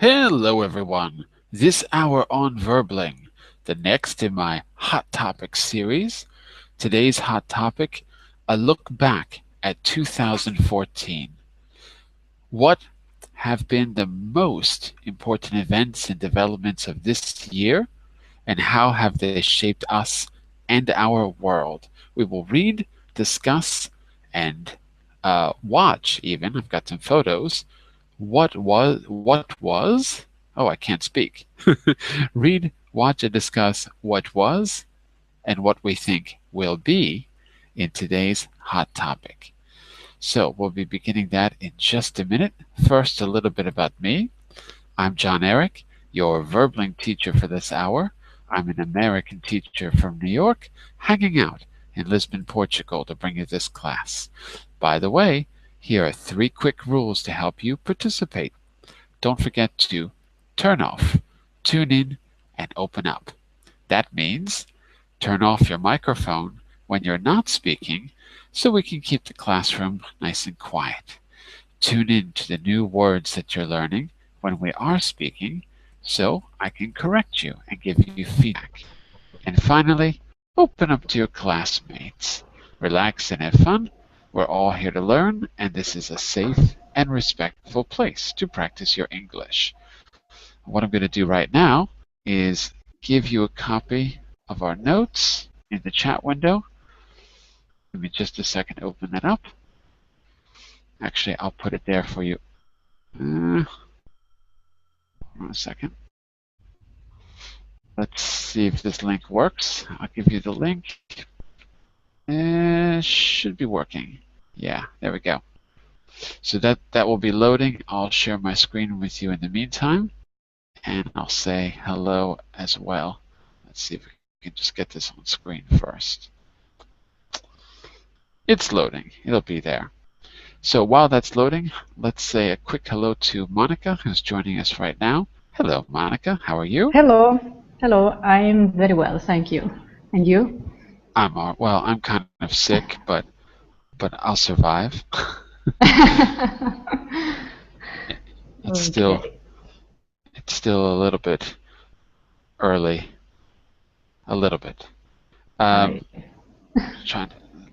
Hello, everyone. This hour on Verbling, the next in my Hot Topics series. Today's hot topic, a look back at 2014. What have been the most important events and developments of this year, and how have they shaped us and our world? We will read, discuss, and watch even. I've got some photos. What was? Oh, I can't speak. Read, watch, and discuss what was and what we think will be in today's hot topic. So we'll be beginning that in just a minute. First, a little bit about me. I'm John Eric, your Verbling teacher for this hour. I'm an American teacher from New York, hanging out in Lisbon, Portugal to bring you this class. By the way, here are 3 quick rules to help you participate. Don't forget to turn off, tune in, and open up. That means turn off your microphone when you're not speaking so we can keep the classroom nice and quiet. Tune in to the new words that you're learning when we are speaking so I can correct you and give you feedback. And finally, open up to your classmates. Relax and have fun. We're all here to learn, and this is a safe and respectful place to practice your English. What I'm going to do right now is give you a copy of our notes in the chat window. Give me just a second to open that up. Actually, I'll put it there for you. One second. Let's see if this link works. I'll give you the link. It should be working. Yeah, there we go. So that will be loading. I'll share my screen with you in the meantime, and I'll say hello as well. Let's see if we can just get this on screen first. It's loading. It'll be there. So while that's loading, let's say a quick hello to Monica, who's joining us right now. Hello, Monica. How are you? Hello. Hello. I'm very well, thank you. And you? Well, I'm kind of sick, but I'll survive. It's still a little bit early. A little bit. Let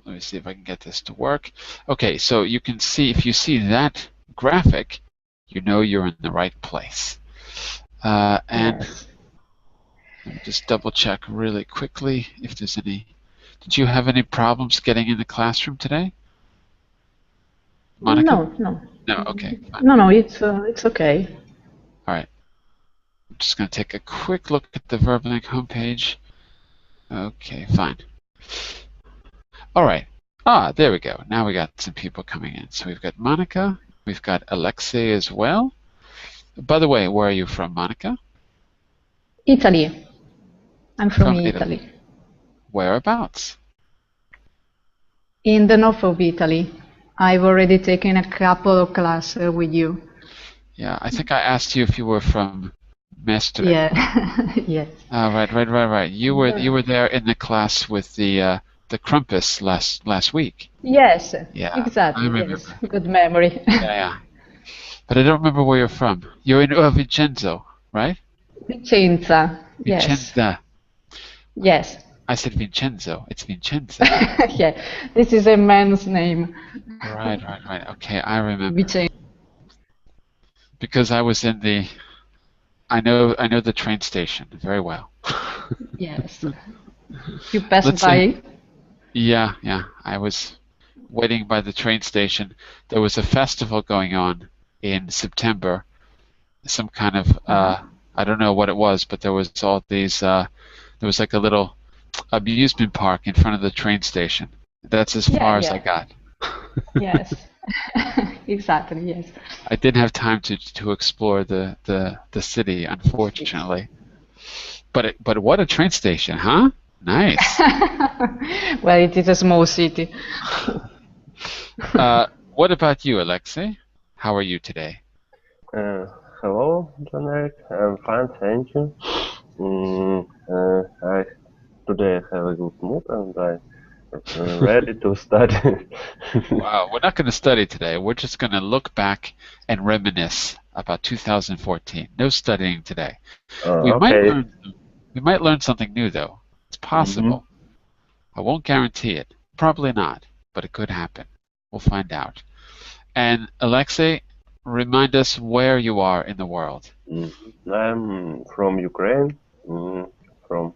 me see if I can get this to work. Okay, so you can see, if you see that graphic, you know you're in the right place. And yes. let me just double check really quickly if there's any. Did you have any problems getting in the classroom today, Monica? No. No, okay, fine. No, it's okay. All right. I'm just going to take a quick look at the Verblink homepage. Okay, fine. All right. There we go. Now we got some people coming in. So we've got Monica. We've got Alexei as well. By the way, where are you from, Monica? Italy. I'm from Italy. Whereabouts? In the north of Italy. I've already taken a couple of classes with you. Yeah, I think I asked you if you were from Mestre. Yeah. Yes. Right. You were there in the class with the Crumpus last week. Yes. Yeah, Exactly. I remember. Yes. Good memory. Yeah. But I don't remember where you're from. You're in Vincenzo, right? Vicenza. Yes. Vicenza. Yes. I said Vincenzo. It's Vincenza. Yeah. This is a man's name. Right. Okay, I remember. Vicenza. Because I was in the. I know the train station very well. Yes. You passed by? Yeah. I was waiting by the train station. There was a festival going on in September. Some kind of I don't know what it was, but there was all these. There was like a little amusement park in front of the train station. That's as far as I got. Yes. Exactly. Yes. I didn't have time to explore the city, unfortunately. But what a train station, huh? Nice. Well, it is a small city. What about you, Alexei? How are you today? Hello, John Eric. I'm fine, thank you. Today I have a good mood and I ready to study. Wow, we're not going to study today. We're just going to look back and reminisce about 2014. No studying today. We might Okay. learn we might learn something new though. It's Mm-hmm. possible. I won't guarantee it. Probably not, but it could happen. We'll find out. And Alexei, remind us where you are in the world. I'm from Ukraine, mm, from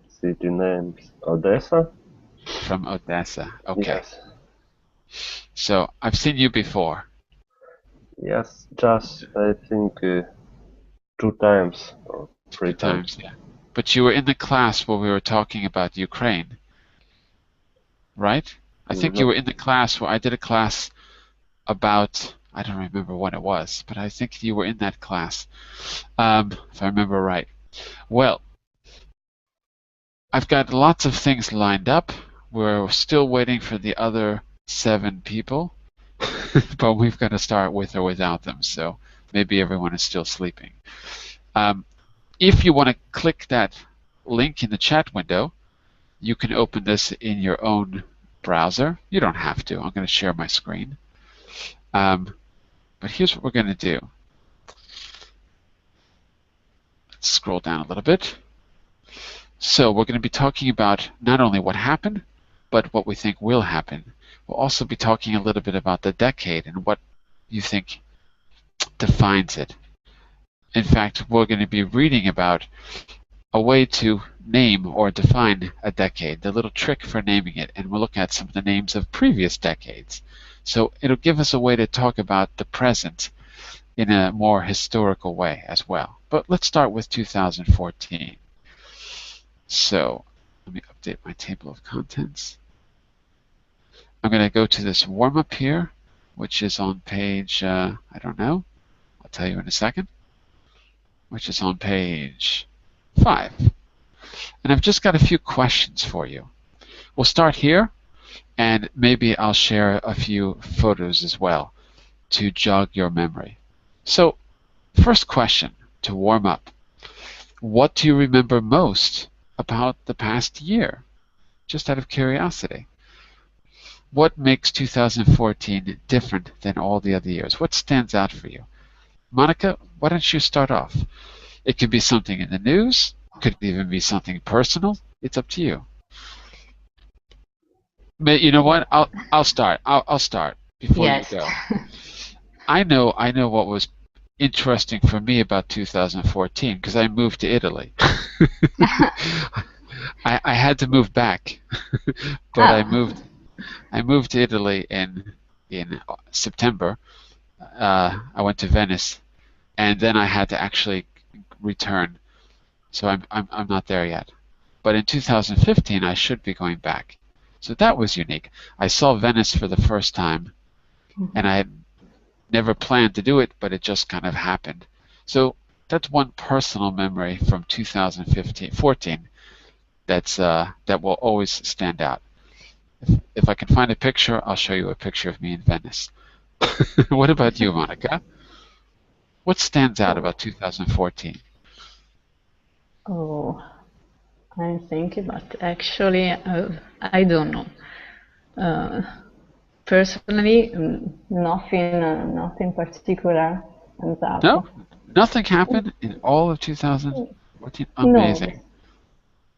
city named Odessa. From Odessa. Okay. Yes, So I've seen you before. yes, just I think 2 times or Two 3 times. times, yeah. But you were in the class where we were talking about Ukraine, right? I think you No, were in the class where I did a class about, I don't remember when it was, but I think you were in that class, if I remember right. Well, I've got lots of things lined up. We're still waiting for the other 7 people, but we've got to start with or without them, so maybe everyone is still sleeping. If you want to click that link in the chat window, you can open this in your own browser. You don't have to. I'm going to share my screen. But here's what we're going to do. Let's scroll down a little bit. So we're going to be talking about not only what happened, but what we think will happen. We'll also be talking a little bit about the decade and what you think defines it. In fact, we're going to be reading about a way to name or define a decade, the little trick for naming it, and we'll look at some of the names of previous decades. So it'll give us a way to talk about the present in a more historical way as well. But let's start with 2014. So let me update my table of contents. I'm going to go to this warm-up here, which is on page, I don't know, I'll tell you in a second, which is on page 5. And I've just got a few questions for you. We'll start here, and maybe I'll share a few photos as well to jog your memory. So, first question to warm up. What do you remember most about the past year? Just out of curiosity. What makes 2014 different than all the other years? What stands out for you? Monica, why don't you start off? It could be something in the news, could even be something personal. It's up to you. You know what? I'll start. I'll start before you Yes. go. I know what was interesting for me about 2014 because I moved to Italy. I had to move back, but I moved to Italy in September. I went to Venice, and then I had to actually return. So I'm not there yet. But in 2015, I should be going back. So that was unique. I saw Venice for the first time, and I had never planned to do it, but it just kind of happened. So that's one personal memory from 2014 that will always stand out. If I can find a picture, I'll show you a picture of me in Venice. What about you, Monica? What stands out about 2014? Oh, I'm thinking, but actually, I don't know. Uh, Personally, nothing particular comes No, out. nothing happened in all of 2014. No, Amazing.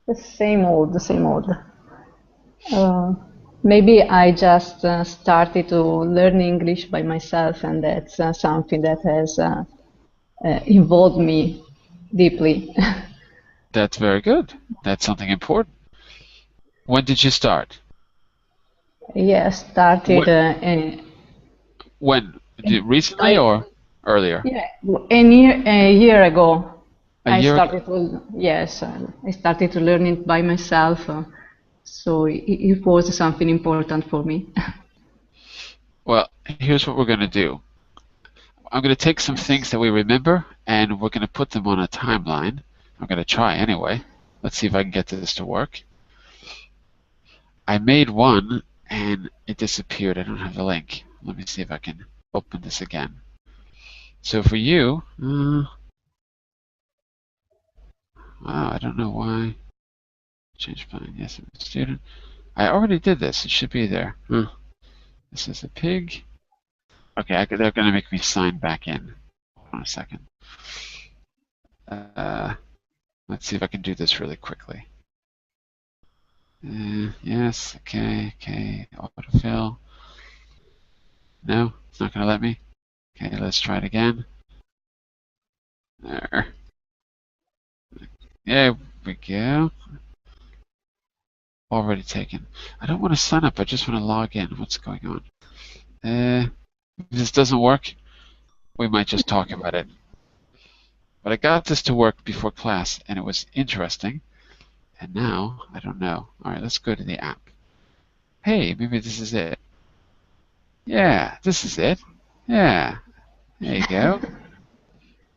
the same old, the same old. Uh, Maybe I just started to learn English by myself, and that's something that has involved me deeply. That's very good. That's something important. When did you start? Yes, started What? When? Recently I or earlier? yeah a year ago. A I year ago? started to yes, I started to learn it by myself. So it was something important for me. Well, here's what we're going to do. I'm going to take some Yes. things that we remember and we're going to put them on a timeline. I'm going to try anyway. Let's see if I can get this to work. I made one and it disappeared. I don't have the link. Let me see if I can open this again. So for you, I don't know why. Change plan. Yes, I'm a student. I already did this. It should be there. This is a pig. Okay, they're going to make me sign back in. Hold on a second. Let's see if I can do this really quickly. Yes, okay, autofill. No, it's not going to let me. Okay, let's try it again. There. There we go. Already taken. I don't want to sign up, I just want to log in. What's going on? If this doesn't work, we might just talk about it. But I got this to work before class, and it was interesting. And now, I don't know. All right, let's go to the app. Hey, maybe this is it. Yeah, this is it. Yeah, there you go.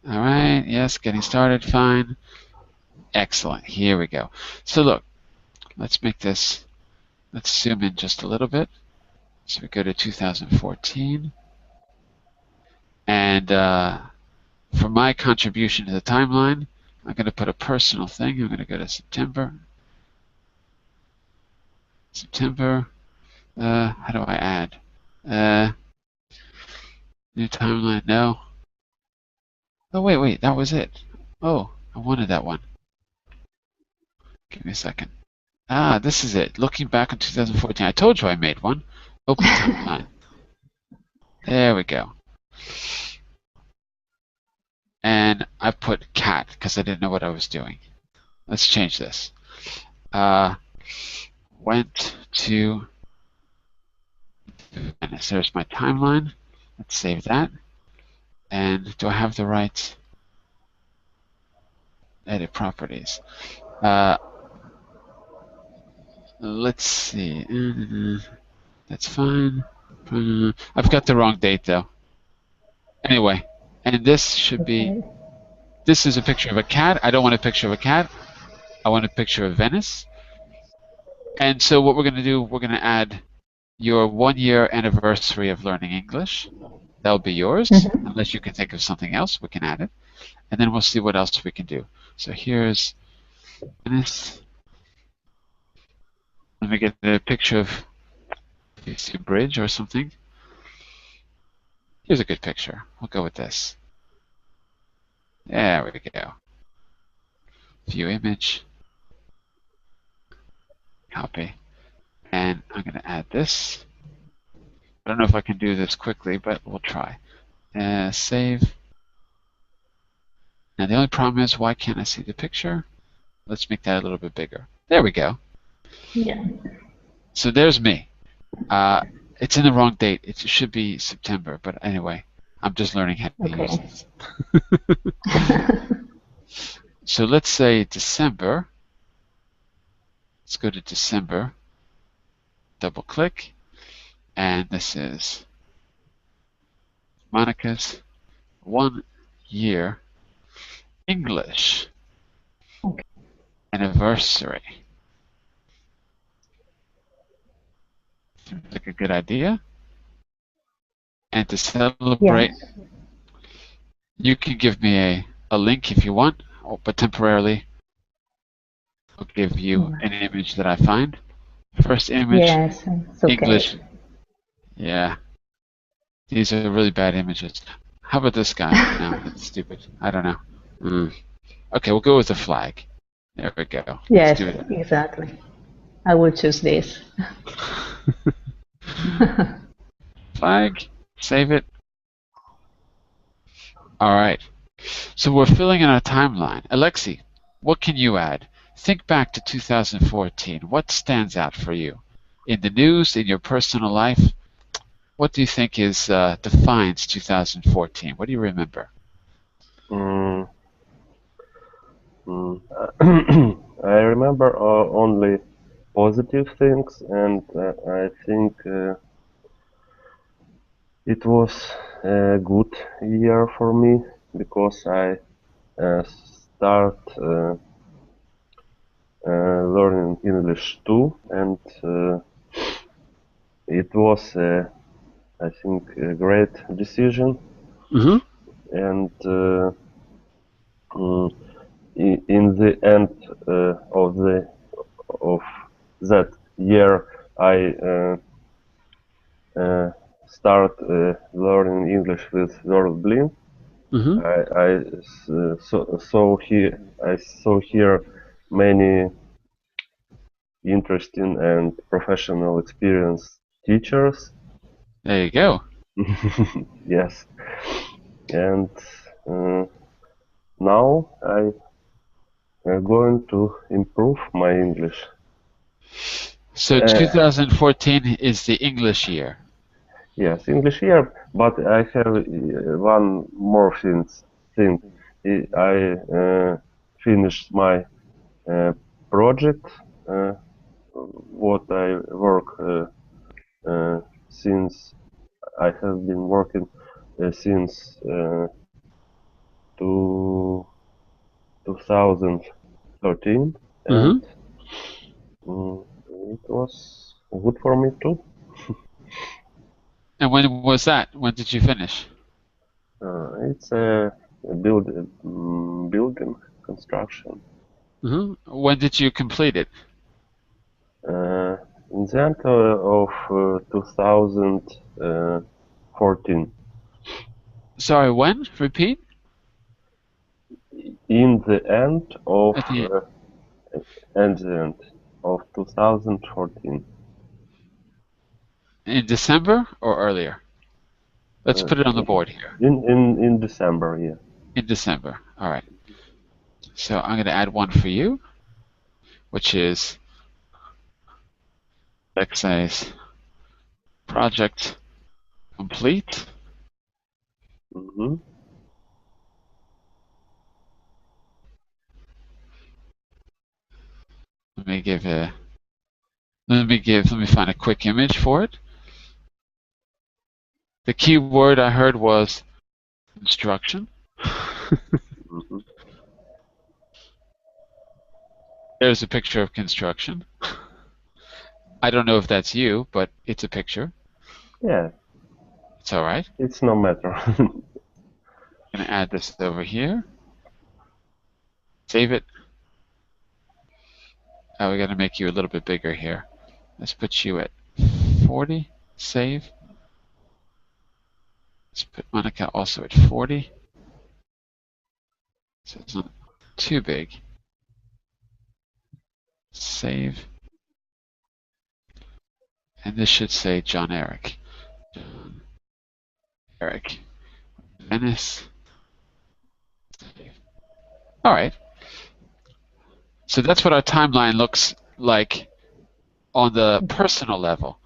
All right, yes, getting started, fine. Excellent, here we go. So look, let's make this, let's zoom in just a little bit. So we go to 2014. And for my contribution to the timeline, I'm going to put a personal thing. I'm going to go to September. How do I add? New timeline, no. Oh, wait, that was it. Oh, I wanted that one. Give me a second. Ah, this is it. Looking back on 2014. I told you I made one. Open timeline. There we go. And I put cat because I didn't know what I was doing. Let's change this. Went to Venice. There's my timeline. Let's save that. And do I have the right edit properties? Let's see. That's fine. I've got the wrong date though. Anyway, and this should be, this is a picture of a cat. I don't want a picture of a cat. I want a picture of Venice. And so what we're going to do, we're going to add your 1-year anniversary of learning English. That'll be yours. Unless you can think of something else, we can add it. And then we'll see what else we can do. So here's Venice. Let me get a picture of the bridge or something. Here's a good picture. We'll go with this. There we go. View image. Copy. And I'm going to add this. I don't know if I can do this quickly, but we'll try. Save. Now the only problem is, why can't I see the picture? Let's make that a little bit bigger. There we go. Yeah. So there's me. It's in the wrong date. It should be September, but anyway, I'm just learning how to use this. So let's say December. Let's go to December. Double click. And this is Monica's 1-year English anniversary. Seems like a good idea. And to celebrate, you can give me a link if you want, but temporarily I'll give you an image that I find. First image, yes, it's okay. English. Yeah. These are really bad images. How about this guy? No, that's stupid. I don't know. Okay, we'll go with the flag. There we go. Yes, exactly. I will choose this. Flag, save it. All right. So we're filling in our timeline. Alexi, what can you add? Think back to 2014. What stands out for you? In the news, in your personal life, what do you think is defines 2014? What do you remember? I remember only positive things, and I think it was a good year for me because I start learning English too, and it was, I think, a great decision. And in the end of that year I start learning English with WordBlim. Mm-hmm. I saw here many interesting and professional experienced teachers. There you go. Yes, and now I am going to improve my English. So 2014 is the English year. Yes, English year, but I have one more thing. I finished my project, what I work since I have been working since 2013, and it was good for me too. And when was that? When did you finish? It's a building construction. When did you complete it? In the end of 2014. Sorry, when? Repeat? In the end of At the and the end of 2014. in December or earlier? Let's put it on the board here. In December, yeah. In December. All right. So I'm going to add one for you, which is exercise project complete. Mm-hmm. Let me find a quick image for it. The key word I heard was construction. Mm-hmm. There's a picture of construction. I don't know if that's you, but it's a picture. Yeah. It's all right. It's no matter. I'm going to add this over here. Save it. Oh, we got to make you a little bit bigger here. Let's put you at 40. Save. Let's put Monica also at 40. So it's not too big. Save. And this should say John Eric. John Eric. Venice. Save. All right. So that's what our timeline looks like on the personal level.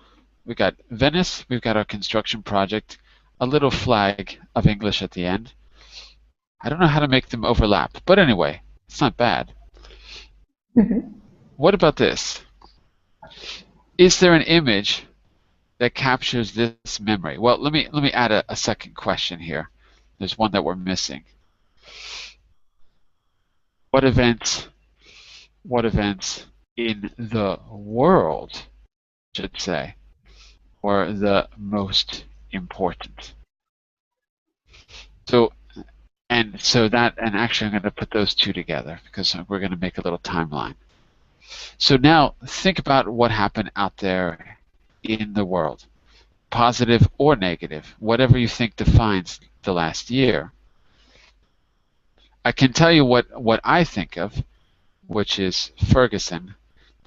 We've got Venice, we've got our construction project, a little flag of English at the end. I don't know how to make them overlap, but anyway, it's not bad. What about this? Is there an image that captures this memory? Well, let me add a second question here. There's one that we're missing. What events in the world, should say, were the most important? So actually I'm going to put those two together because we're going to make a little timeline. So now think about what happened out there in the world, positive or negative, whatever you think defines the last year. I can tell you what I think of, which is Ferguson.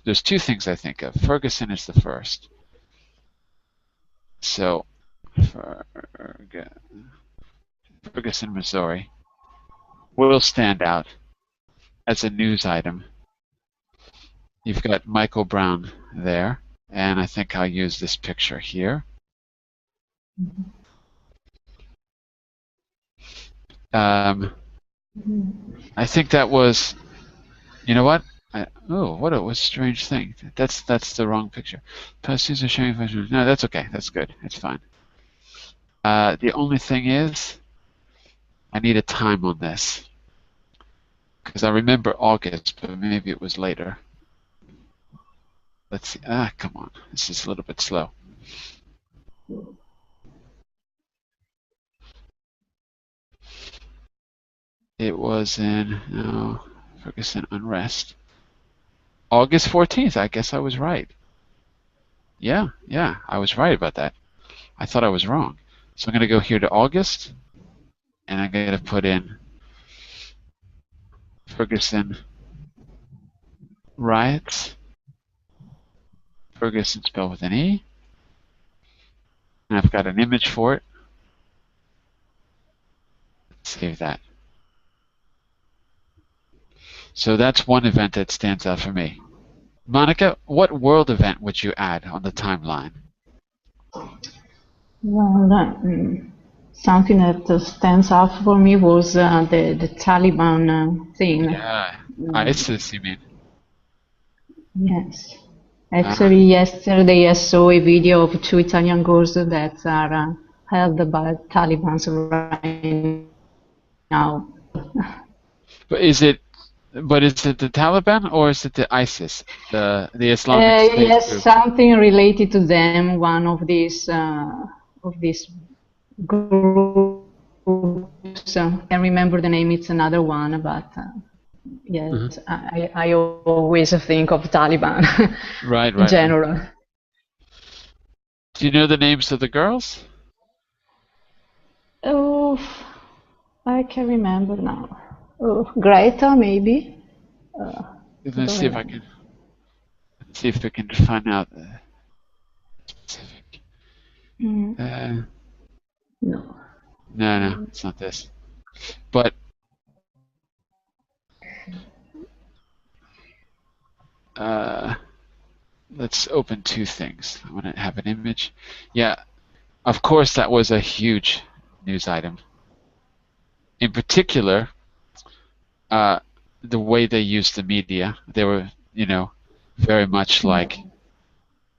There's two things I think of. Ferguson is the first. So Ferguson, Missouri will stand out as a news item. You've got Michael Brown there, and I think I'll use this picture here. I think that was, you know what? What a strange thing. That's the wrong picture. Posters are showing. No, that's okay. That's good. It's fine. The only thing is, I need a time on this because I remember August, but maybe it was later. Let's see. Come on. This is a little bit slow. It was in Ferguson unrest. August 14th. I guess I was right. Yeah, yeah, I was right about that. I thought I was wrong. So I'm going to go here to August, and I'm going to put in Ferguson riots. Ferguson spelled with an E. And I've got an image for it. Save that. So that's one event that stands out for me. Monica, what world event would you add on the timeline? Well, something that stands out for me was the Taliban thing. Yeah, ISIS, you mean? Yes. Actually, yesterday I saw a video of two Italian girls that are held by Taliban right now. But is it the Taliban or is it the ISIS, the Islamic State Yes, group? something related to them. One of these groups. I can't remember the name. It's another one, but yes, I always think of Taliban Right, in right, right. general. Do you know the names of the girls? Oh, I can remember now. Oh, Greta, maybe. Let's see if I can. Let's see if we can find out specific. No. No, it's not this. But let's open two things. I want to have an image. Yeah, of course that was a huge news item. In particular, the way they used the media. They were, very much like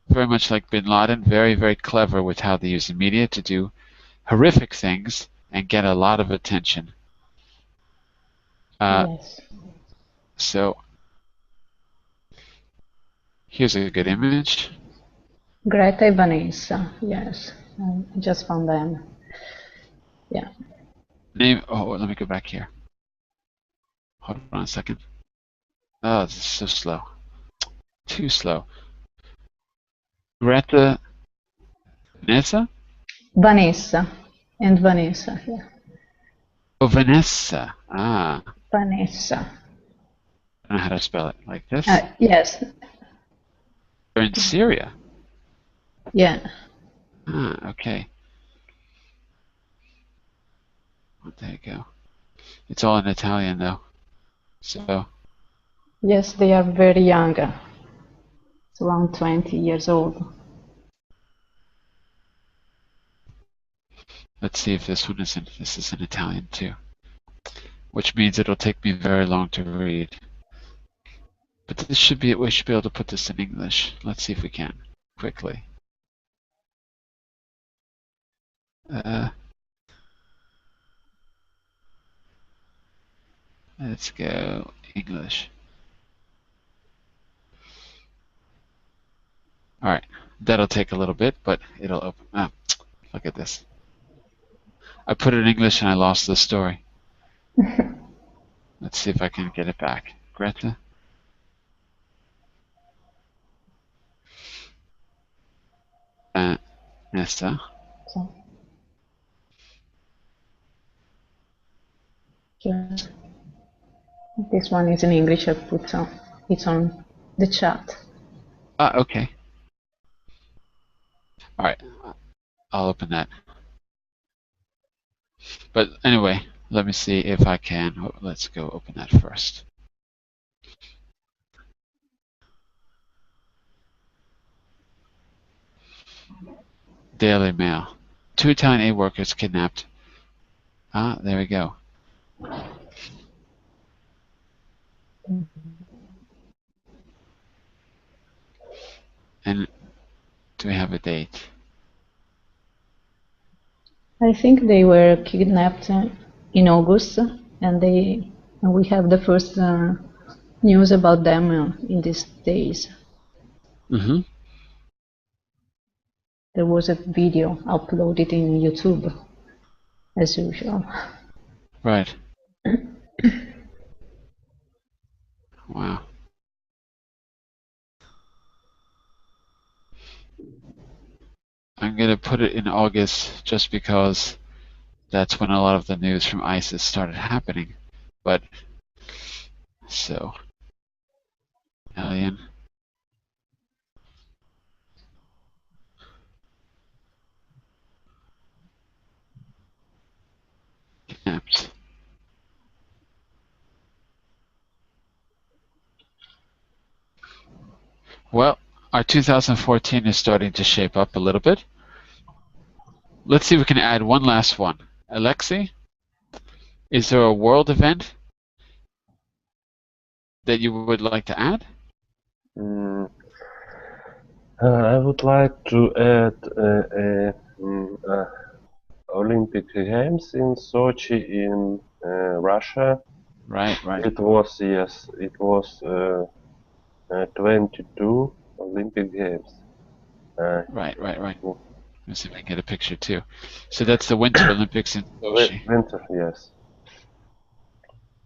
Bin Laden, very, very clever with how they use the media to do horrific things and get a lot of attention. Yes. So here's a good image. Greta and Vanessa, yes. I just found them. Yeah. Let me go back here. Hold on a second. Oh, this is so slow. Too slow. Greta Vanessa? Vanessa. And Vanessa, yeah. Oh, Vanessa. Vanessa. I don't know how to spell it. Like this? Yes. They're in Syria. Yeah. Okay. Well, there you go. It's all in Italian, though. So. Yes, they are very young. It's around 20 years old. Let's see if this one is in Italian too. Which means it'll take me very long to read. But we should be able to put this in English. Let's see if we can quickly. Let's go English. All right, that'll take a little bit, but it'll open. Look at this. I put it in English and I lost the story. Let's see if I can get it back. Greta. Nessa. This one is in English. I put it's on the chat. Okay. All right, I'll open that. But anyway, let me see if I can. Let's go open that first. Daily Mail. 2 Italian aid workers kidnapped. There we go. And do we have a date? I think they were kidnapped in August, and we have the first news about them in these days. There was a video uploaded in YouTube, as usual. Right. Wow. I'm going to put it in August just because that's when a lot of the news from ISIS started happening. But, so, alien camps. Well, our 2014 is starting to shape up a little bit. Let's see if we can add one last one. Alexei, is there a world event that you would like to add? I would like to add Olympic Games in Sochi in Russia. Right. It was, yes, it was 22 Olympic Games. Right. Let's see if I can get a picture too. So that's the Winter Olympics in Sochi. Winter, yes.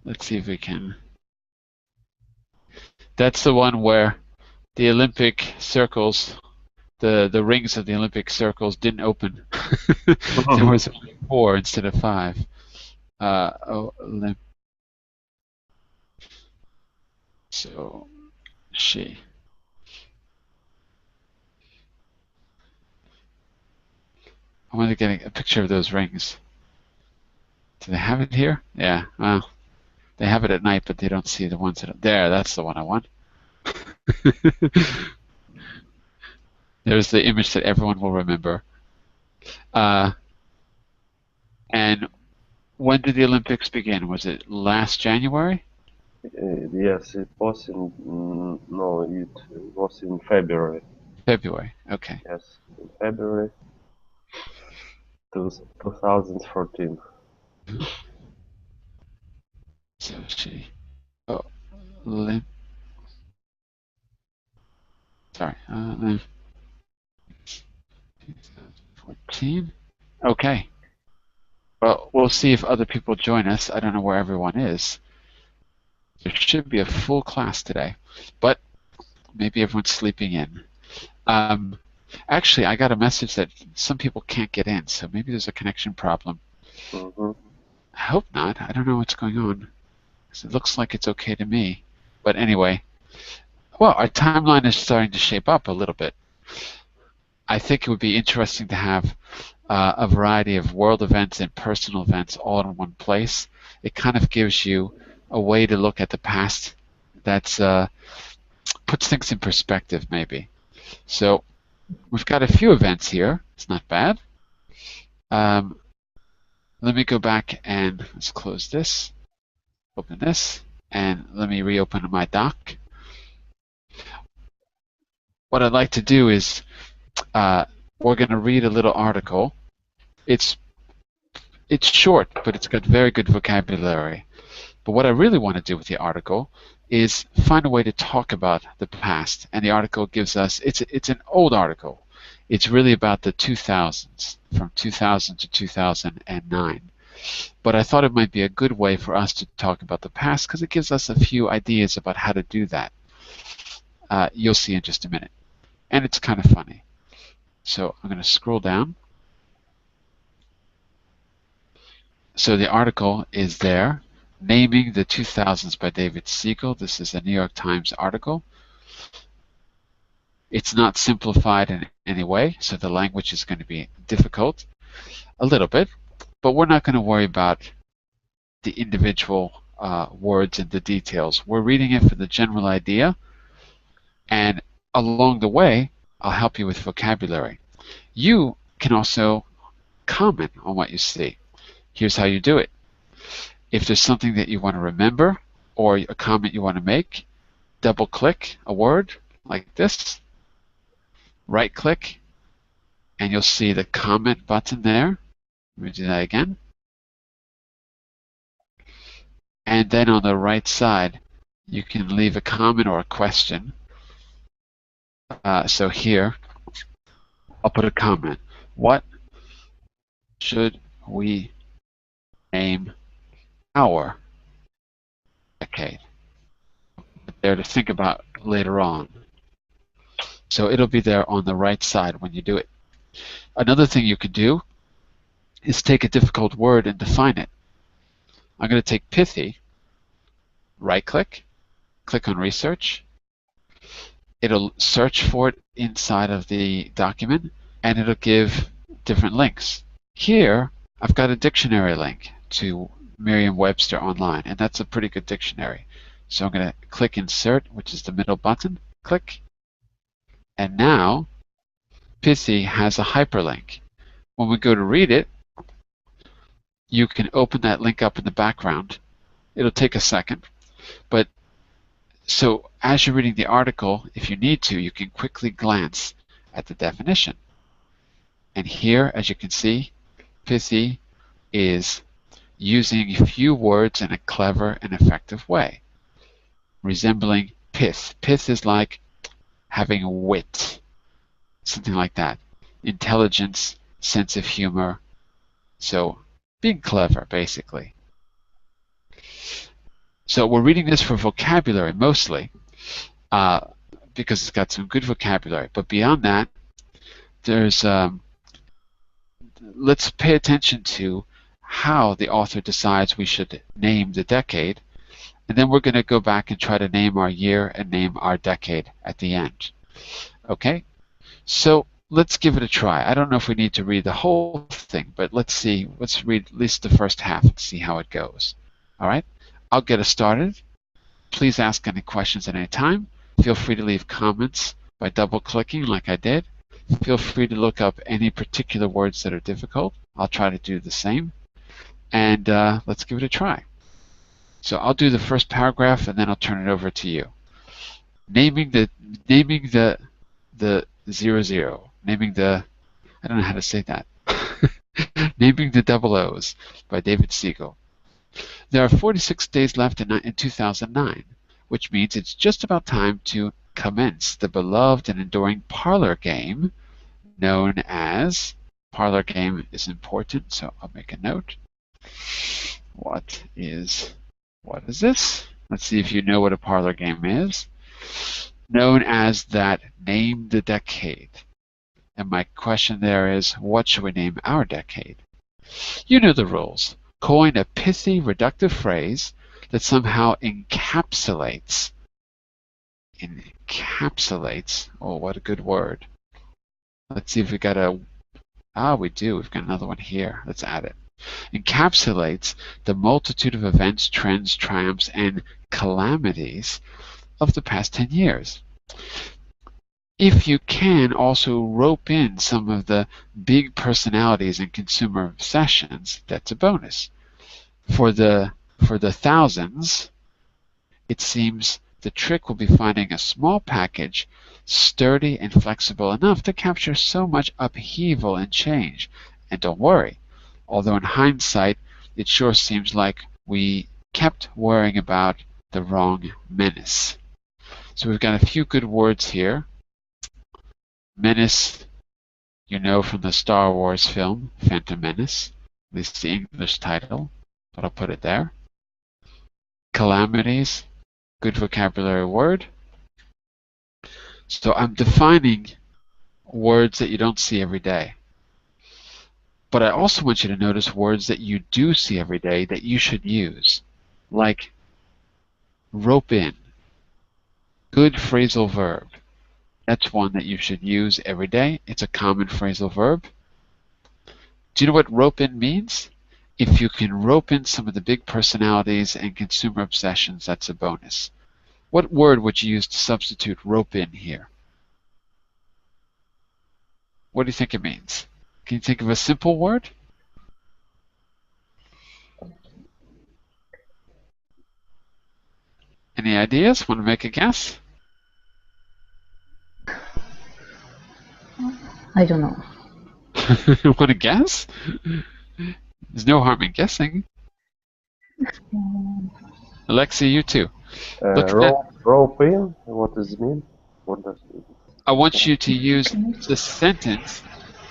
Let's see if we can. That's the one where the Olympic circles, the rings of the Olympic circles didn't open. There was only 4 instead of 5. So, she. I wanted to get a picture of those rings. Do they have it here? Yeah. Well, they have it at night, but they don't see the ones that are there. That's the one I want. There's the image that everyone will remember. And when did the Olympics begin? Was it last January? Yes, it was in no, it was in February. February. Okay. Yes, in February 2014. So she. Sorry. 2014. Okay. Well, we'll see if other people join us. I don't know where everyone is. There should be a full class today, but maybe everyone's sleeping in. Actually, I got a message that some people can't get in, so maybe there's a connection problem. Mm-hmm. I hope not. I don't know what's going on. It looks like it's okay to me. But anyway, well, our timeline is starting to shape up a little bit. I think it would be interesting to have a variety of world events and personal events all in one place. It kind of gives you a way to look at the past that's puts things in perspective, maybe. So we've got a few events here. It's not bad. Let me go back and let's close this, open this, and let me reopen my doc. What I'd like to do is we're going to read a little article. It's short, but it's got very good vocabulary. But what I really want to do with the article is find a way to talk about the past. And the article gives us, it's an old article. It's really about the 2000s, from 2000 to 2009. But I thought it might be a good way for us to talk about the past because it gives us a few ideas about how to do that. You'll see in just a minute. And it's kind of funny. So I'm going to scroll down. So the article is there, Naming the 2000s by David Siegel. This is a New York Times article. It's not simplified in any way, so the language is going to be difficult a little bit, but we're not going to worry about the individual words and the details. We're reading it for the general idea, and along the way, I'll help you with vocabulary. You can also comment on what you see. Here's how you do it. If there's something that you want to remember or a comment you want to make, double click a word like this, right click, and you'll see the comment button there. Let me do that again. And then on the right side, you can leave a comment or a question. So here, I'll put a comment. What should we name our decade? There to think about later on. So it'll be there on the right side when you do it. Another thing you could do is take a difficult word and define it. I'm going to take pithy, right-click, click on research. It'll search for it inside of the document, and it'll give different links. Here, I've got a dictionary link to Merriam-Webster online, and that's a pretty good dictionary. So I'm going to click Insert, which is the middle button, click, and now pithy has a hyperlink. When we go to read it, you can open that link up in the background. It'll take a second, but so as you're reading the article, if you need to, you can quickly glance at the definition. And here, as you can see, pithy is using a few words in a clever and effective way, resembling pith. Pith is like having wit, something like that. Intelligence, sense of humor. So being clever, basically. So we're reading this for vocabulary mostly, because it's got some good vocabulary. But beyond that, there's let's pay attention to how the author decides we should name the decade, and then we're going to go back and try to name our year and name our decade at the end. Okay? So let's give it a try. I don't know if we need to read the whole thing, but let's see. Let's read at least the first half and see how it goes. All right? I'll get us started. Please ask any questions at any time. Feel free to leave comments by double-clicking like I did. Feel free to look up any particular words that are difficult. I'll try to do the same. And let's give it a try. So I'll do the first paragraph and then I'll turn it over to you. Naming the 00. Naming the, I don't know how to say that. Naming the Double O's by David Siegel. There are 46 days left in 2009, which means it's just about time to commence the beloved and enduring parlor game known as, parlor game is important, so I'll make a note. What is this? Let's see if you know what a parlor game is. Known as that Name the Decade. And my question there is, what should we name our decade? You know the rules. Coin a pithy, reductive phrase that somehow encapsulates. Encapsulates. Oh, what a good word. Let's see if we got a. We do. We've got another one here. Let's add it. Encapsulates the multitude of events, trends, triumphs, and calamities of the past 10 years. If you can also rope in some of the big personalities and consumer obsessions, that's a bonus. For the thousands, it seems the trick will be finding a small package sturdy and flexible enough to capture so much upheaval and change. And don't worry, although in hindsight, it sure seems like we kept worrying about the wrong menace. So we've got a few good words here. Menace, you know from the Star Wars film, Phantom Menace, at least the English title, but I'll put it there. Calamities, good vocabulary word. So I'm defining words that you don't see every day. But I also want you to notice words that you do see every day that you should use, like rope in, good phrasal verb. That's one that you should use every day. It's a common phrasal verb. Do you know what rope in means? If you can rope in some of the big personalities and consumer obsessions, that's a bonus. What word would you use to substitute rope in here? What do you think it means? Can you think of a simple word? Any ideas? Want to make a guess? I don't know. Want to guess? There's no harm in guessing. Alexi, you too. Rope in? What does it mean? What does it mean? I want you to use the sentence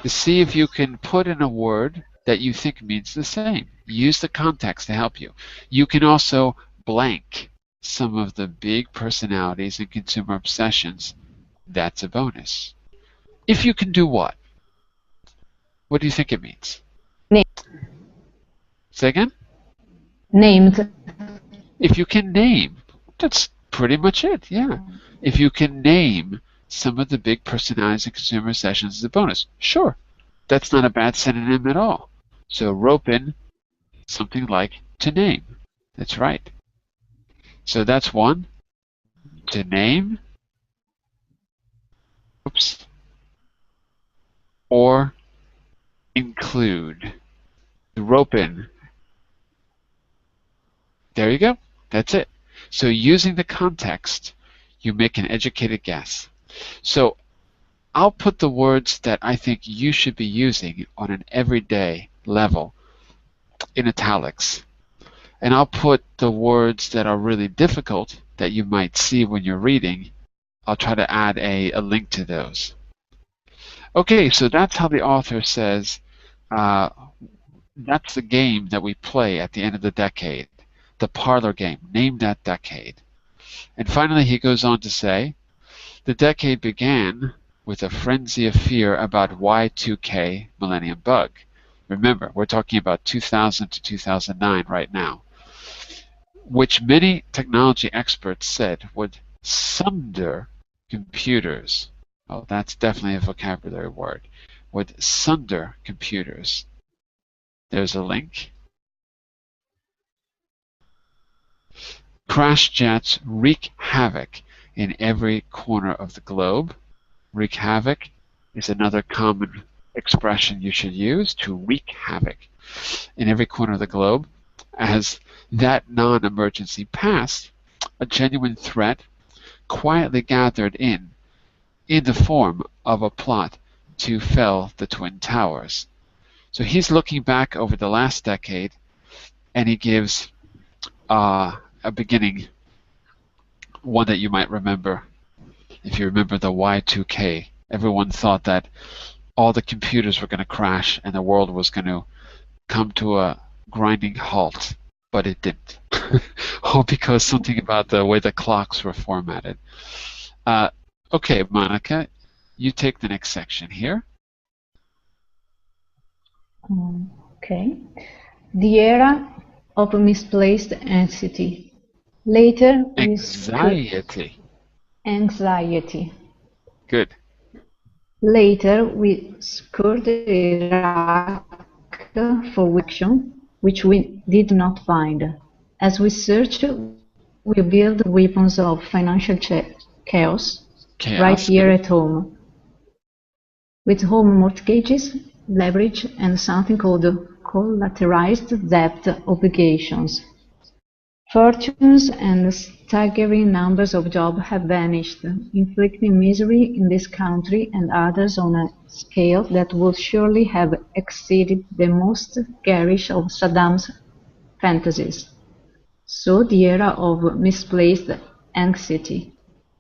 to see if you can put in a word that you think means the same. Use the context to help you. You can also blank some of the big personalities and consumer obsessions. That's a bonus. If you can do what? What do you think it means? Name. Say again? Named. If you can name, that's pretty much it, yeah. If you can name some of the big personalized and consumer sessions as a bonus, sure. That's not a bad synonym at all. So rope in something like to name. That's right. So that's one. To name. Oops. Or include. To rope in. There you go. That's it. So using the context, you make an educated guess. So I'll put the words that I think you should be using on an everyday level in italics. And I'll put the words that are really difficult that you might see when you're reading. I'll try to add a link to those. Okay, so that's how the author says that's the game that we play at the end of the decade. The parlor game, name that decade. And finally he goes on to say, the decade began with a frenzy of fear about Y2K millennium bug. Remember, we're talking about 2000 to 2009 right now, which many technology experts said would sunder computers. Oh, that's definitely a vocabulary word. Would sunder computers. There's a link. Crash jets wreak havoc in every corner of the globe. Wreak havoc is another common expression you should use, to wreak havoc in every corner of the globe. As that non-emergency passed, a genuine threat quietly gathered in the form of a plot to fell the Twin Towers. So he's looking back over the last decade, and he gives a beginning, one that you might remember. If you remember the Y2K, everyone thought that all the computers were going to crash and the world was going to come to a grinding halt, but it didn't. All because something about the way the clocks were formatted. Okay, Monica, you take the next section here. Okay. The era of misplaced anxiety. Later, Anxiety. Anxiety. Good. Later, we scoured Iraq for action, which we did not find. As we searched, we built weapons of financial chaos right here at home, with home mortgages, leverage, and something called collateralized debt obligations. Fortunes and staggering numbers of jobs have vanished, inflicting misery in this country and others on a scale that would surely have exceeded the most garish of Saddam's fantasies. So the era of misplaced anxiety.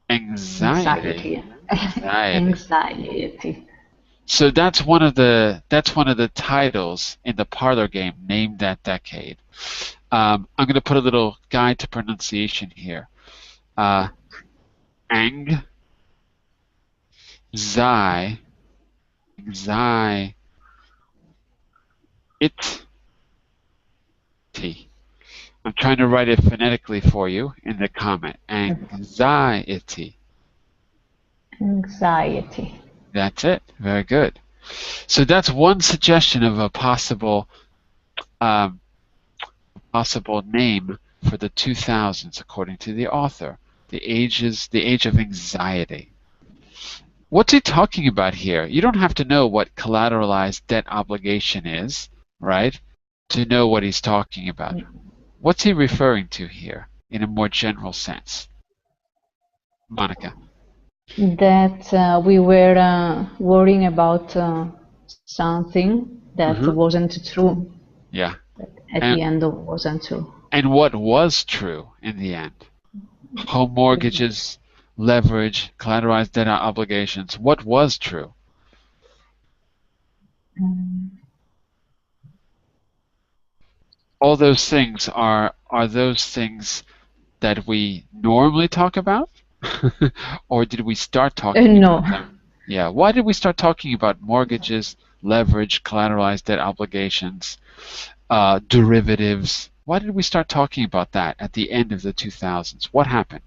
Anxiety. Anxiety. So that's one of the titles in the parlor game, Name That Decade. I'm going to put a little guide to pronunciation here. Ang, Zai, it, T. I'm trying to write it phonetically for you in the comment. Anxiety. Anxiety. That's it. Very good. So that's one suggestion of a possible name for the 2000s, according to the author. The age of anxiety. What's he talking about here? You don't have to know what collateralized debt obligation is, right, to know what he's talking about. What's he referring to here in a more general sense? Monica. That we were worrying about something that wasn't true. Yeah. At the end, it wasn't true. And what was true in the end? Home mortgages, leverage, collateralized debt obligations. What was true? All those things are those things that we normally talk about? Or did we start talking about them? Yeah. Why did we start talking about mortgages, leverage, collateralized debt obligations, derivatives. Why did we start talking about that at the end of the 2000s? What happened?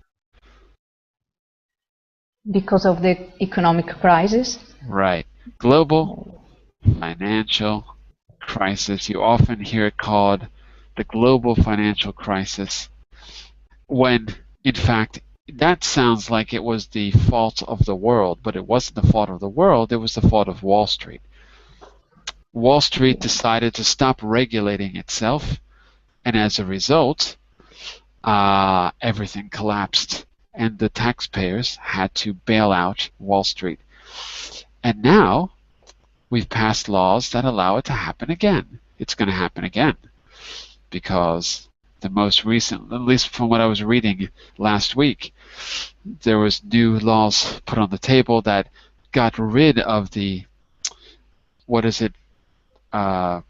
Because of the economic crisis. Right. Global financial crisis. You often hear it called the global financial crisis, when in fact that sounds like it was the fault of the world, but it wasn't the fault of the world, it was the fault of Wall Street. Wall Street decided to stop regulating itself, and as a result, everything collapsed, and the taxpayers had to bail out Wall Street. And now we've passed laws that allow it to happen again. It's going to happen again because the most recent, at least from what I was reading last week, there was new laws put on the table that got rid of the, what is it, Dodd,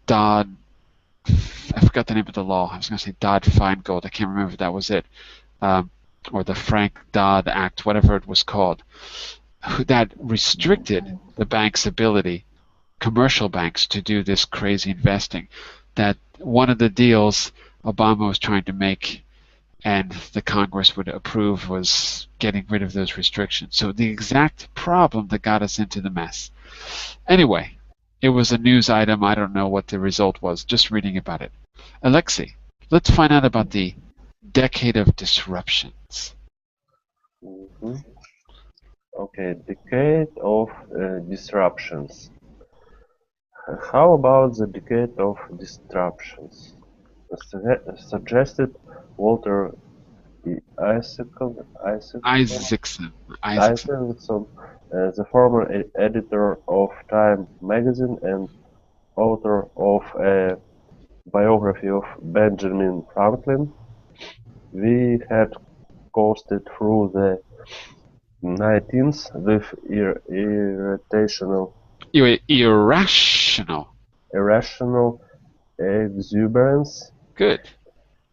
I forgot the name of the law. I was going to say Dodd-Feingold. I can't remember if that was it. Or the Frank-Dodd Act, whatever it was called, that restricted the bank's ability, commercial banks, to do this crazy investing. That one of the deals Obama was trying to make and the Congress would approve was getting rid of those restrictions. So the exact problem that got us into the mess. Anyway, it was a news item. I don't know what the result was, just reading about it. Alexei, let's find out about the decade of disruptions. Mm-hmm. Okay, decade of disruptions. How about the decade of disruptions? Suggested Walter Isaacson, the former editor of Time magazine and author of a biography of Benjamin Franklin. We had coasted through the 19th with irrational exuberance. Good.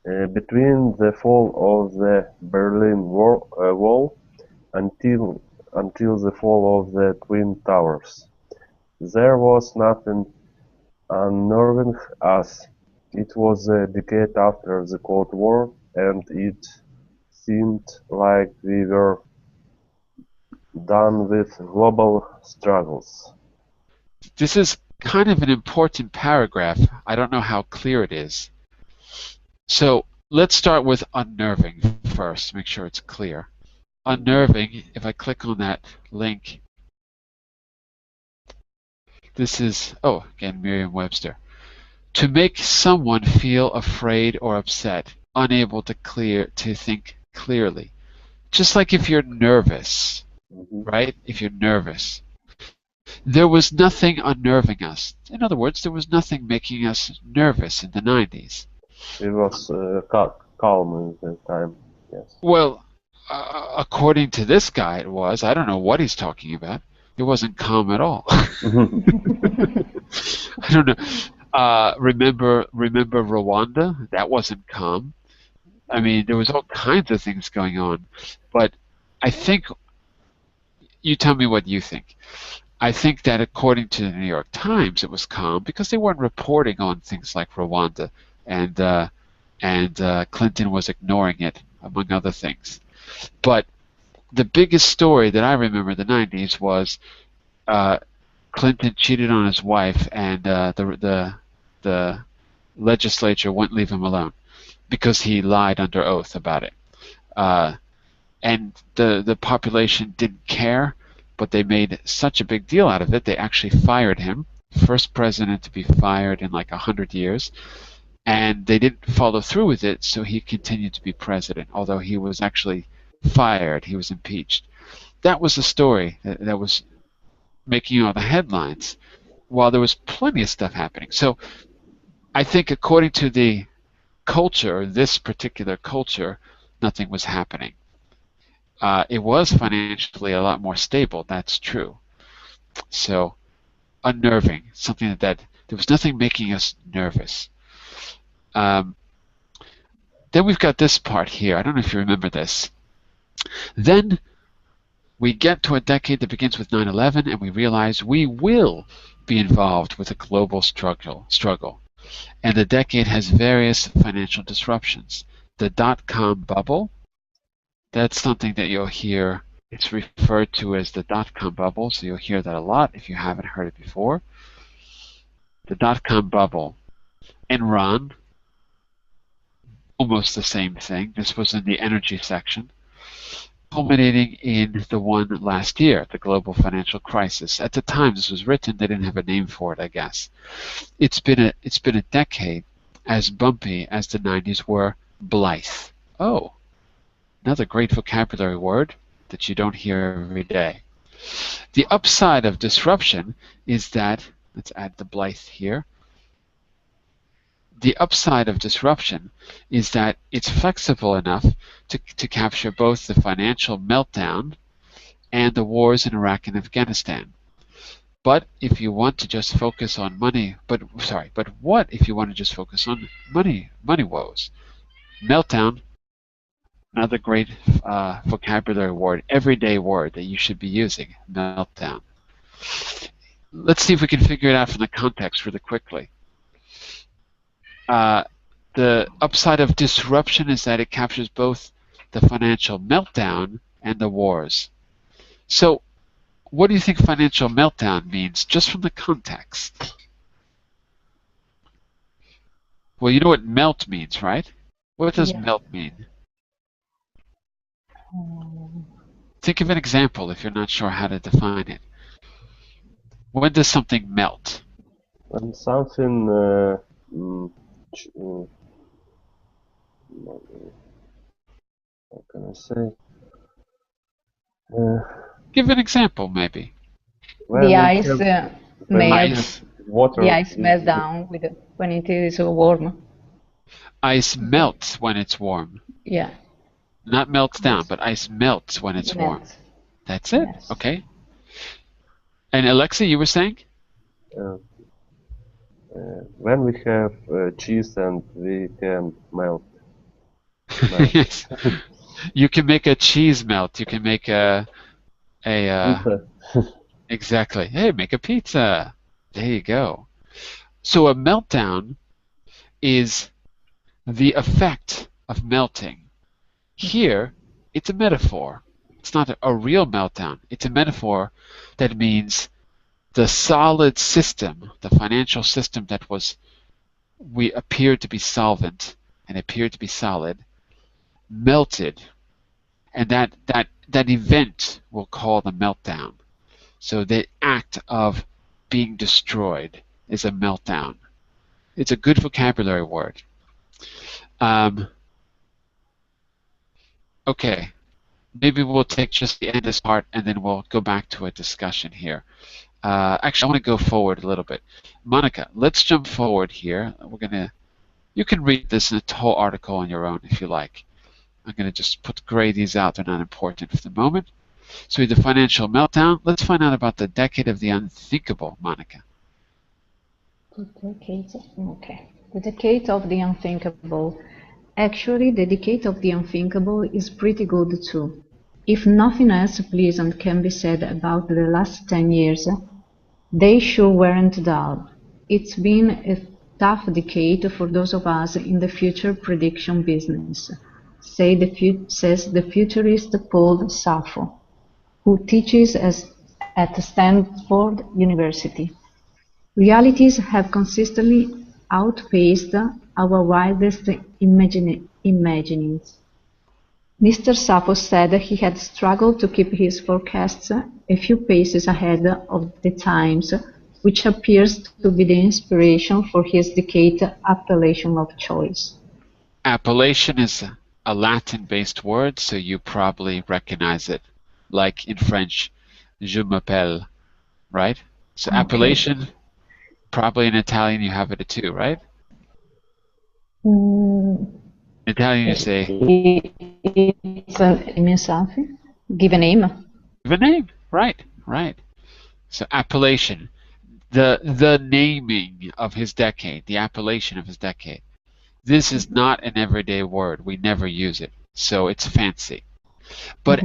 Between the fall of the Berlin Wall until the fall of the Twin Towers. There was nothing unnerving us. It was a decade after the Cold War, and it seemed like we were done with global struggles. This is kind of an important paragraph. I don't know how clear it is. So let's start with unnerving first, make sure it's clear. Unnerving, if I click on that link, this is, oh, again, Merriam-Webster. To make someone feel afraid or upset, unable to think clearly. Just like if you're nervous, right? If you're nervous. There was nothing unnerving us. In other words, there was nothing making us nervous in the 90s. It was calm at the time, yes. Well, according to this guy, it was. I don't know what he's talking about. It wasn't calm at all. I don't know. Remember Rwanda? That wasn't calm. I mean, there was all kinds of things going on. But I think, you tell me what you think. I think that according to the New York Times, it was calm because they weren't reporting on things like Rwanda, and Clinton was ignoring it, among other things. But the biggest story that I remember in the 90s was Clinton cheated on his wife, and the legislature wouldn't leave him alone because he lied under oath about it. And the population didn't care, but they made such a big deal out of it, they actually fired him. First president to be fired in like 100 years. And they didn't follow through with it, so he continued to be president, although he was actually fired, he was impeached. That was the story that was making all the headlines, while there was plenty of stuff happening. So I think according to the culture, this particular culture, nothing was happening. It was financially a lot more stable, that's true. So unnerving, something that there was nothing making us nervous. Then we've got this part here. I don't know if you remember this. Then We get to a decade that begins with 9/11 and we realize we will be involved with a global struggle. And the decade has various financial disruptions. The dot-com bubble, that's something that you'll hear. It's referred to as the dot-com bubble, so you'll hear that a lot if you haven't heard it before. The dot-com bubble. Enron, almost the same thing. This was in the energy section, culminating in the one last year, the global financial crisis. At the time this was written, they didn't have a name for it, I guess. It's been a decade as bumpy as the 90s were blithe. Oh, another great vocabulary word that you don't hear every day. The upside of disruption is that, let's add the blithe here. The upside of disruption is that it's flexible enough to capture both the financial meltdown and the wars in Iraq and Afghanistan. But if you want to just focus on money, but what if you want to just focus on money woes? Meltdown, another great vocabulary word, everyday word that you should be using, meltdown. Let's see if we can figure it out from the context really quickly. The upside of disruption is that it captures both the financial meltdown and the wars. So, what do you think financial meltdown means, just from the context? Well, you know what melt means, right? What does melt mean? Think of an example if you're not sure how to define it. When does something melt? When something how can I say? Give an example, maybe. The ice water. The ice melts down when it is warm. Ice melts when it's warm. Yeah. Not melts down, but ice melts when it's warm. That's it. Yes. Okay. And Alexa, you were saying? When we have cheese and we can melt. Yes. You can make a cheese melt. You can make a exactly. Hey, make a pizza. There you go. So a meltdown is the effect of melting. Here, it's a metaphor. It's not a real meltdown. It's a metaphor that means the solid system, the financial system that we appeared to be solvent and appeared to be solid, melted. And that event we'll call the meltdown. So the act of being destroyed is a meltdown. It's a good vocabulary word. Okay, maybe we'll take just the end of this part and then we'll go back to a discussion here. Actually, I want to go forward a little bit. Monica, let's jump forward here. You can read this in a whole article on your own if you like. I'm going to just grade these out. They're not important for the moment. So the financial meltdown. Let's find out about the decade of the unthinkable, Monica. The decade of the unthinkable. Actually, the decade of the unthinkable is pretty good too. If nothing else pleasant can be said about the last 10 years, they sure weren't dull. It's been a tough decade for those of us in the future prediction business, says the futurist Paul Saffo, who teaches at Stanford University. Realities have consistently outpaced our wildest imaginings. Mr. Sappho said he had struggled to keep his forecasts a few paces ahead of the times, which appears to be the inspiration for his decade appellation of choice. Appellation is a Latin-based word, so you probably recognize it, like in French, je m'appelle, right? So okay. Appellation, probably in Italian you have it too, right? In Italian you say... It means something? Give a name? Give a name, right. So appellation, the naming of his decade, the appellation of his decade. This is not an everyday word. We never use it, so it's fancy. But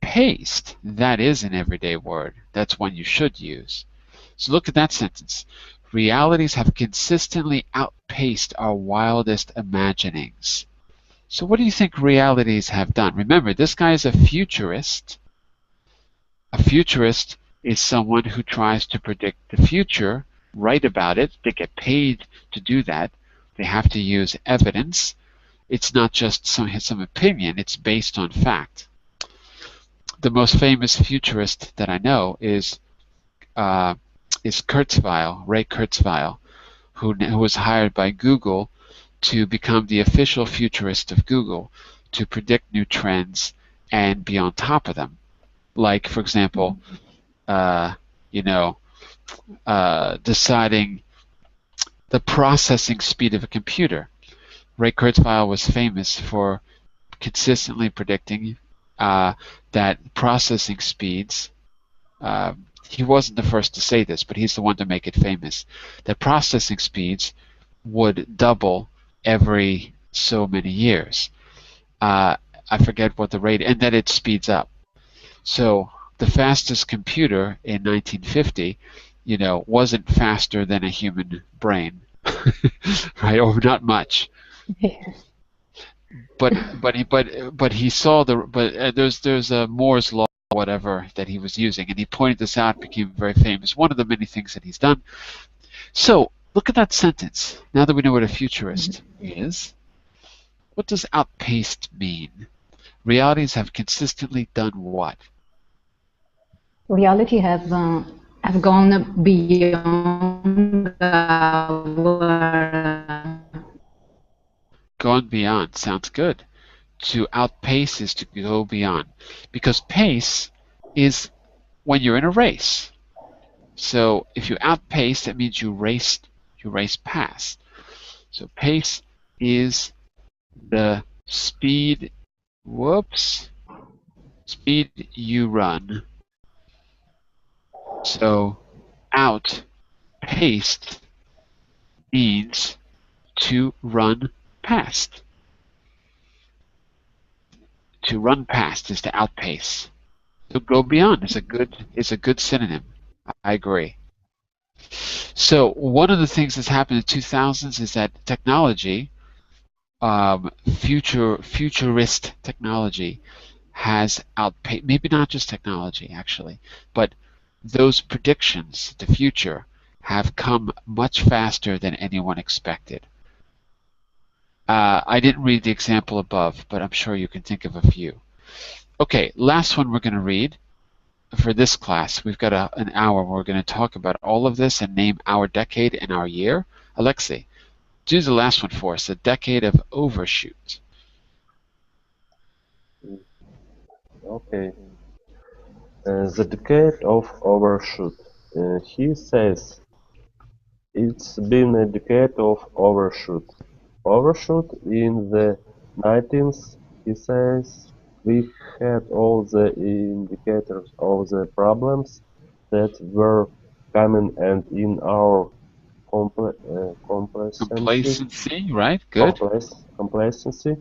outpaced, that is an everyday word. That's one you should use. So look at that sentence. Realities have consistently outpaced our wildest imaginings. So what do you think realities have done? Remember, this guy is a futurist. A futurist is someone who tries to predict the future, write about it. They get paid to do that. They have to use evidence. It's not just some opinion. It's based on fact. The most famous futurist that I know is Kurzweil, Ray Kurzweil, who was hired by Google to become the official futurist of Google, to predict new trends and be on top of them. Like, for example, deciding the processing speed of a computer. Ray Kurzweil was famous for consistently predicting that processing speeds, he wasn't the first to say this, but he's the one to make it famous, that processing speeds would double every so many years. I forget what the rate, and that it speeds up. So the fastest computer in 1950, wasn't faster than a human brain, right? Or not much. Yeah. But he saw there's a Moore's law, whatever, that he was using, and he pointed this out, became very famous. One of the many things that he's done. So look at that sentence. Now that we know what a futurist is, what does outpaced mean? Realities have consistently done what? Reality have gone beyond our. Gone beyond sounds good. To outpace is to go beyond, because pace is when you're in a race. So if you outpace, that means you race past. So pace is the speed you run. So outpaced means to run past. To run past is to outpace. So go beyond is a good synonym. I agree. So one of the things that's happened in the 2000s is that technology, futurist technology, has outpaced, maybe not just technology actually, but those predictions, the future, have come much faster than anyone expected. I didn't read the example above, but I'm sure you can think of a few. Okay, last one we're going to read for this class. We've got an hour where we're going to talk about all of this and name our decade and our year. Alexei, do the last one for us, the decade of overshoot. Okay. The decade of overshoot. He says, it's been a decade of overshoot. Overshoot in the 19th, he says, we had all the indicators of the problems that were coming, and in our complacency, right? Good. Complacency,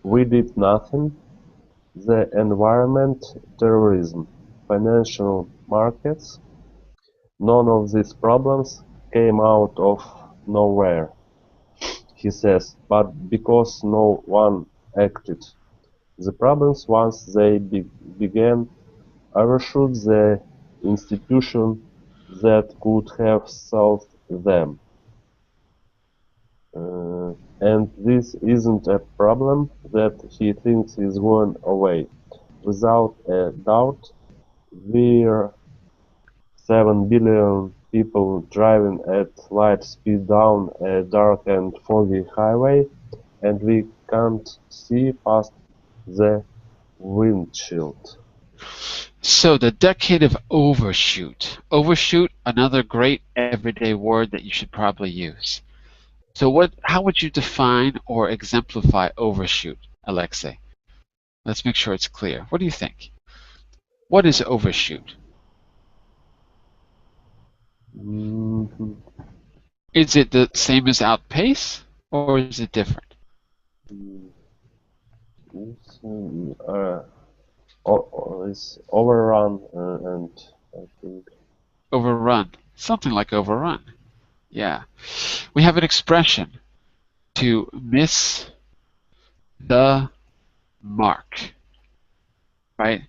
we did nothing. The environment, terrorism, financial markets, none of these problems came out of nowhere, he says, but because no one acted. The problems, once they began, overshoot the institution that could have solved them. And this isn't a problem that he thinks is going away. Without a doubt, we're 7 billion people driving at light speed down a dark and foggy highway, and we can't see past the windshield. So the decade of overshoot. Overshoot, another great everyday word that you should probably use. So how would you define or exemplify overshoot, Alexei? Let's make sure it's clear. What do you think? What is overshoot? Mm-hmm. Is it the same as outpace, or is it different? is overrun and I think. Overrun. Something like overrun. Yeah. We have an expression, to miss the mark, right?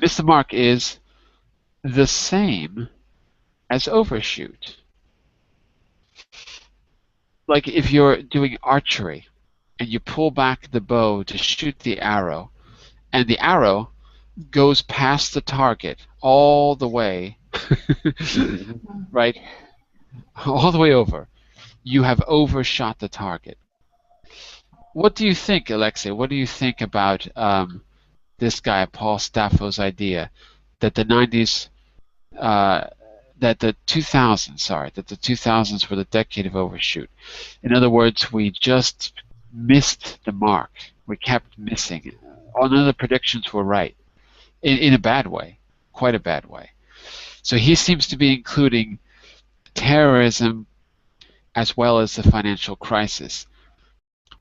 Miss the mark is the same as overshoot. Like if you're doing archery and you pull back the bow to shoot the arrow, and the arrow goes past the target all the way, right? All the way over. You have overshot the target. What do you think, Alexei? What do you think about this guy, Paul Staffo's idea that the 90s, that the 2000s were the decade of overshoot? In other words, we just missed the mark. We kept missing. All none of the predictions were right, in a bad way, quite a bad way. So he seems to be including terrorism as well as the financial crisis.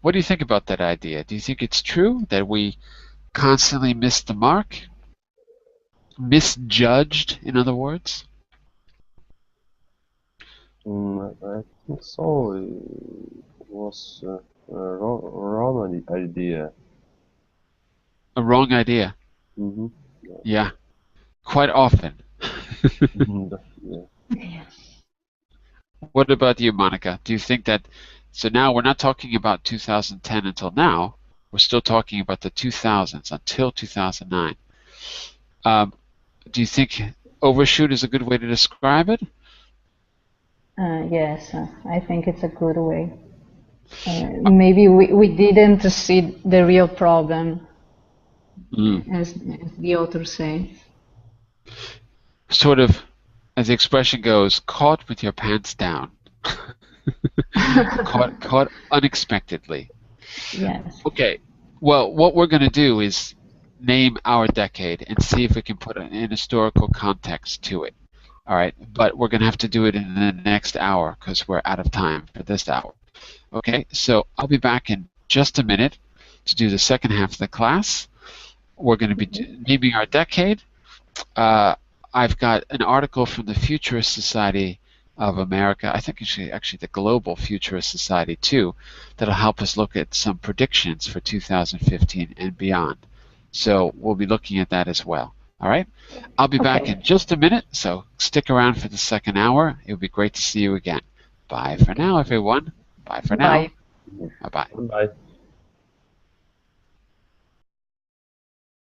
What do you think about that idea? Do you think it's true that we constantly miss the mark? Misjudged, in other words? I think so. It was a wrong idea. A wrong idea. Mm-hmm. Yeah, quite often. Yeah. Yes. What about you, Monica? Do you think that, so now we're not talking about 2010 until now, we're still talking about the 2000s until 2009. Do you think overshoot is a good way to describe it? Yes, I think it's a good way. Maybe we didn't see the real problem, as the author says. Sort of, as the expression goes, caught with your pants down. caught unexpectedly. Yes. Okay, well, what we're going to do is name our decade and see if we can put an historical context to it. All right, but we're going to have to do it in the next hour because we're out of time for this hour. Okay, so I'll be back in just a minute to do the second half of the class. We're going to be naming our decade. I've got an article from the Futurist Society of America, I think actually the Global Futurist Society too, that'll help us look at some predictions for 2015 and beyond. So we'll be looking at that as well. All right? I'll be back in just a minute, so stick around for the second hour. It would be great to see you again. Bye for now, everyone. Bye for now. Bye. Bye-bye. Bye.